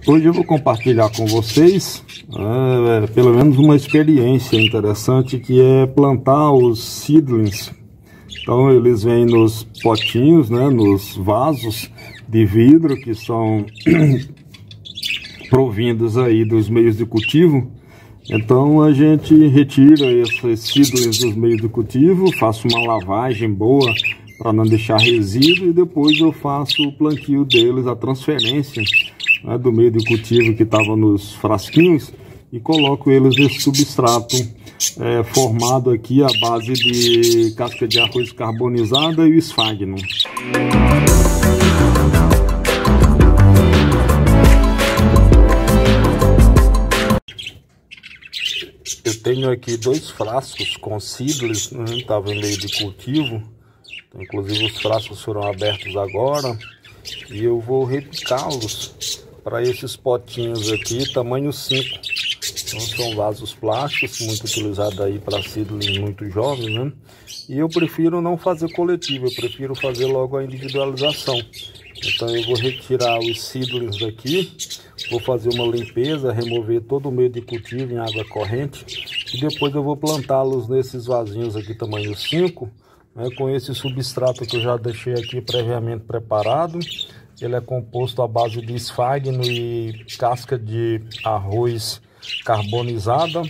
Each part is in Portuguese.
Hoje eu vou compartilhar com vocês pelo menos uma experiência interessante, que é plantar os seedlings. Então eles vêm nos potinhos, né, nos vasos de vidro que são provindos aí dos meios de cultivo. Então a gente retira esses seedlings dos meios de cultivo, faço uma lavagem boa para não deixar resíduo e depois eu faço o plantio deles, a transferência, né, do meio de cultivo que estava nos frasquinhos, e coloco eles nesse substrato formado aqui à base de casca de arroz carbonizada e o esfagno. Eu tenho aqui 2 frascos com seedlings, né, estava em meio de cultivo. Então, inclusive os frascos foram abertos agora e eu vou repicá-los para esses potinhos aqui, tamanho 5. Então são vasos plásticos, muito utilizados aí para seedlings muito jovens, né? E eu prefiro não fazer coletivo, eu prefiro fazer logo a individualização. Então eu vou retirar os seedlings daqui, vou fazer uma limpeza, remover todo o meio de cultivo em água corrente e depois eu vou plantá-los nesses vasinhos aqui tamanho 5, né, com esse substrato que eu já deixei aqui previamente preparado. Ele é composto à base de esfagno e casca de arroz carbonizada.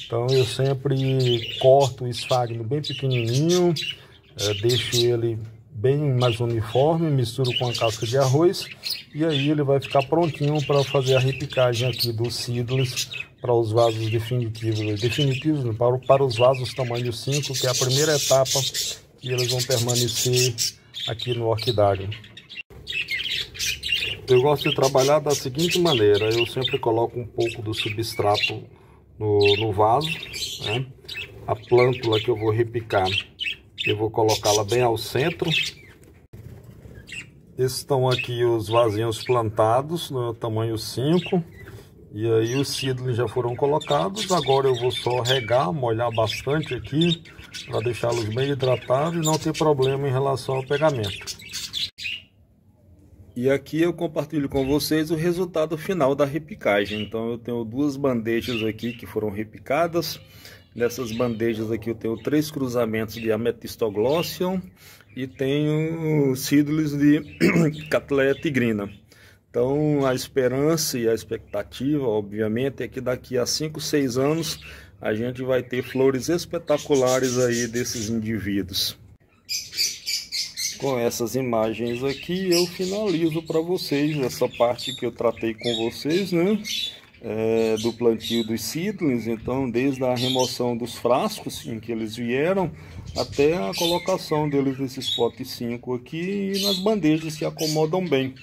Então eu sempre corto o esfagno bem pequenininho, deixo ele bem mais uniforme, misturo com a casca de arroz e aí ele vai ficar prontinho para fazer a repicagem aqui dos seedlings para os vasos definitivos para os vasos tamanho 5, que é a primeira etapa, e eles vão permanecer aqui no orquidário. Eu gosto de trabalhar da seguinte maneira: eu sempre coloco um pouco do substrato no vaso, né? A plântula que eu vou repicar, eu vou colocá-la bem ao centro. Estão aqui os vasinhos plantados no tamanho 5. E aí os seedlings já foram colocados. Agora eu vou só regar, molhar bastante aqui, para deixá-los bem hidratados e não ter problema em relação ao pegamento. E aqui eu compartilho com vocês o resultado final da repicagem. Então eu tenho 2 bandejas aqui que foram repicadas. Nessas bandejas aqui eu tenho 3 cruzamentos de Amethystoglossium e tenho seedlings de Cattleya tigrina. Então a esperança e a expectativa, obviamente, é que daqui a 5, 6 anos a gente vai ter flores espetaculares aí desses indivíduos. Com essas imagens aqui eu finalizo para vocês essa parte que eu tratei com vocês, né? Do plantio dos seedlings. Então desde a remoção dos frascos em que eles vieram até a colocação deles nesses potes 5 aqui e nas bandejas que acomodam bem.